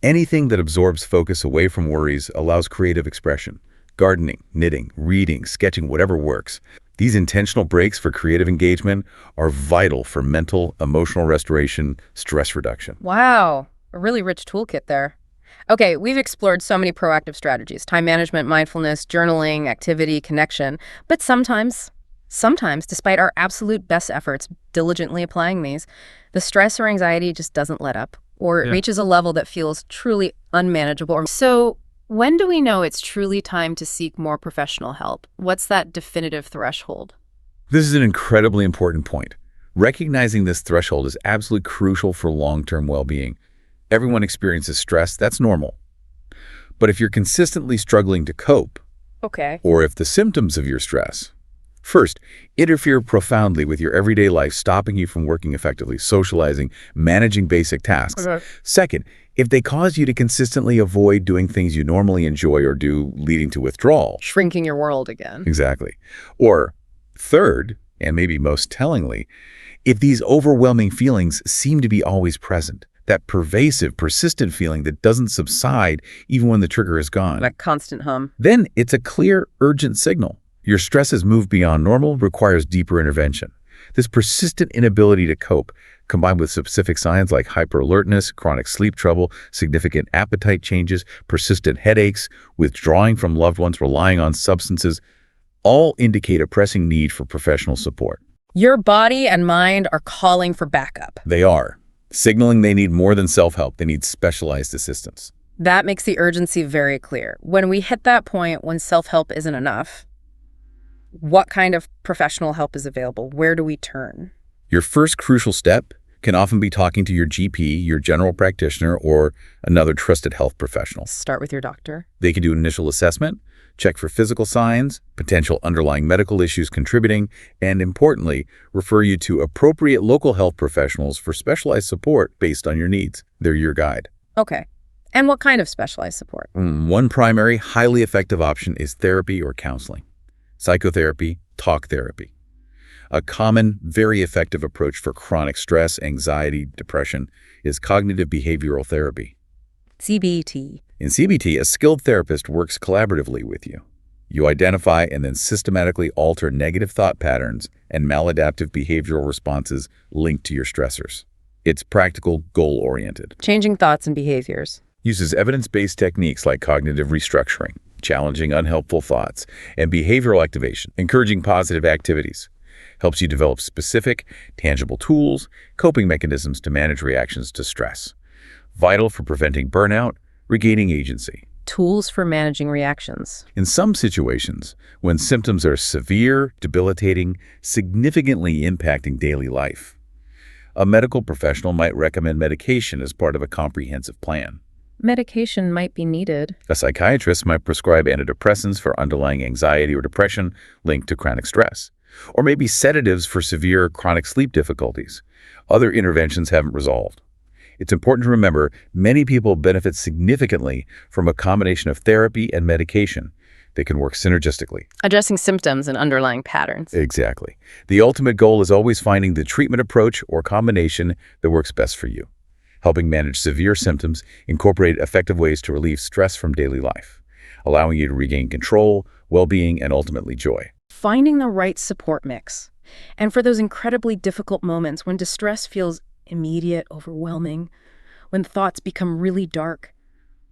Anything that absorbs focus away from worries allows creative expression. Gardening, knitting, reading, sketching, whatever works. These intentional breaks for creative engagement are vital for mental, emotional restoration, stress reduction. Wow, a really rich toolkit there. Okay, we've explored so many proactive strategies: time management, mindfulness, journaling, activity, connection. But sometimes, despite our absolute best efforts diligently applying these, the stress or anxiety just doesn't let up, or it reaches a level that feels truly unmanageable. So when do we know it's truly time to seek more professional help? What's that definitive threshold? This is an incredibly important point. Recognizing this threshold is absolutely crucial for long-term well-being. Everyone experiences stress, that's normal. But if you're consistently struggling to cope, Okay. or if the symptoms of your stress, first, interfere profoundly with your everyday life, stopping you from working effectively, socializing, managing basic tasks. Okay. Second, if they cause you to consistently avoid doing things you normally enjoy or do, leading to withdrawal. Shrinking your world again. Exactly. Or third, and maybe most tellingly, if these overwhelming feelings seem to be always present, that pervasive, persistent feeling that doesn't subside even when the trigger is gone, That constant hum. then it's a clear, urgent signal. Your stress has moved beyond normal, requires deeper intervention. This persistent inability to cope, combined with specific signs like hyperalertness, chronic sleep trouble, significant appetite changes, persistent headaches, withdrawing from loved ones, relying on substances, all indicate a pressing need for professional support. Your body and mind are calling for backup. They are, signaling they need more than self-help, they need specialized assistance. That makes the urgency very clear. When we hit that point when self-help isn't enough, what kind of professional help is available? Where do we turn? Your first crucial step can often be talking to your GP, your general practitioner, or another trusted health professional. Start with your doctor. They can do an initial assessment, check for physical signs, potential underlying medical issues contributing, and importantly, refer you to appropriate local health professionals for specialized support based on your needs. They're your guide. Okay. And what kind of specialized support? One primary, highly effective option is therapy or counseling. Psychotherapy, talk therapy. A common, very effective approach for chronic stress, anxiety, depression is cognitive behavioral therapy. CBT. In CBT, a skilled therapist works collaboratively with you. You identify and then systematically alter negative thought patterns and maladaptive behavioral responses linked to your stressors. It's practical, goal-oriented. Changing thoughts and behaviors. Uses evidence-based techniques like cognitive restructuring, challenging unhelpful thoughts, and behavioral activation, encouraging positive activities. Helps you develop specific, tangible tools, coping mechanisms to manage reactions to stress. Vital for preventing burnout, regaining agency. Tools for managing reactions. In some situations, when symptoms are severe, debilitating, significantly impacting daily life, a medical professional might recommend medication as part of a comprehensive plan. Medication might be needed. A psychiatrist might prescribe antidepressants for underlying anxiety or depression linked to chronic stress, or maybe sedatives for severe chronic sleep difficulties. Other interventions haven't resolved. It's important to remember many people benefit significantly from a combination of therapy and medication. They can work synergistically. Addressing symptoms and underlying patterns. Exactly. The ultimate goal is always finding the treatment approach or combination that works best for you. Helping manage severe symptoms, incorporate effective ways to relieve stress from daily life, allowing you to regain control, well-being, and ultimately joy. Finding the right support mix. And for those incredibly difficult moments when distress feels immediate, overwhelming, when thoughts become really dark,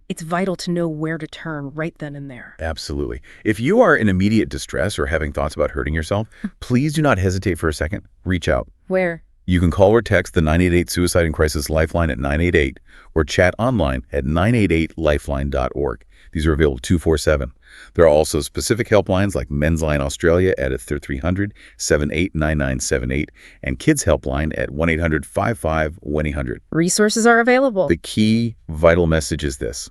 it's vital to know where to turn right then and there. Absolutely. If you are in immediate distress or having thoughts about hurting yourself, please do not hesitate for a second. Reach out. Where? You can call or text the 988 Suicide and Crisis Lifeline at 988 or chat online at 988lifeline.org. These are available 24/7. There are also specific helplines like Men's Line Australia at 300-789978 and Kids Helpline at 1-800-55-1800. Resources are available. The key vital message is this.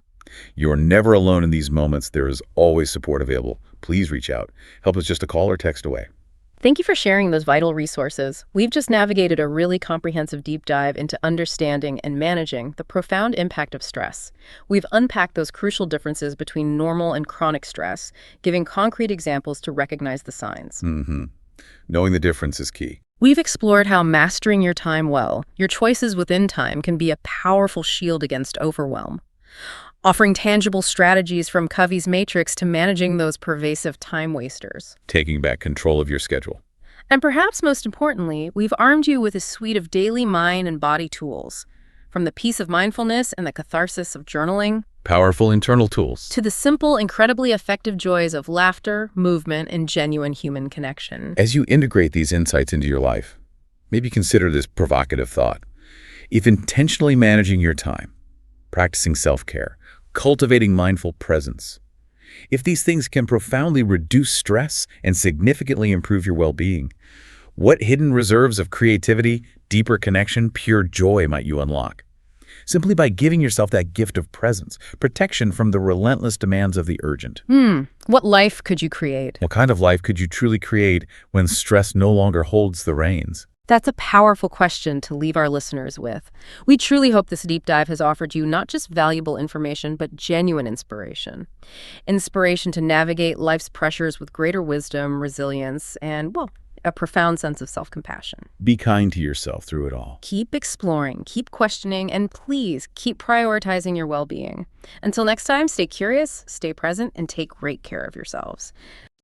You are never alone in these moments. There is always support available. Please reach out. Help us just a call or text away. Thank you for sharing those vital resources. We've just navigated a really comprehensive deep dive into understanding and managing the profound impact of stress. We've unpacked those crucial differences between normal and chronic stress, giving concrete examples to recognize the signs. Knowing the difference is key. We've explored how mastering your time well, your choices within time, can be a powerful shield against overwhelm, offering tangible strategies from Covey's Matrix to managing those pervasive time wasters. Taking back control of your schedule. And perhaps most importantly, we've armed you with a suite of daily mind and body tools, from the peace of mindfulness and the catharsis of journaling, Powerful internal tools. to the simple, incredibly effective joys of laughter, movement, and genuine human connection. As you integrate these insights into your life, maybe consider this provocative thought. If intentionally managing your time, practicing self-care, cultivating mindful presence, if these things can profoundly reduce stress and significantly improve your well-being, what hidden reserves of creativity, deeper connection, pure joy might you unlock? Simply by giving yourself that gift of presence, protection from the relentless demands of the urgent. What life could you create? What kind of life could you truly create when stress no longer holds the reins? That's a powerful question to leave our listeners with. We truly hope this deep dive has offered you not just valuable information, but genuine inspiration. Inspiration to navigate life's pressures with greater wisdom, resilience, and, well, a profound sense of self-compassion. Be kind to yourself through it all. Keep exploring, keep questioning, and please keep prioritizing your well-being. Until next time, stay curious, stay present, and take great care of yourselves.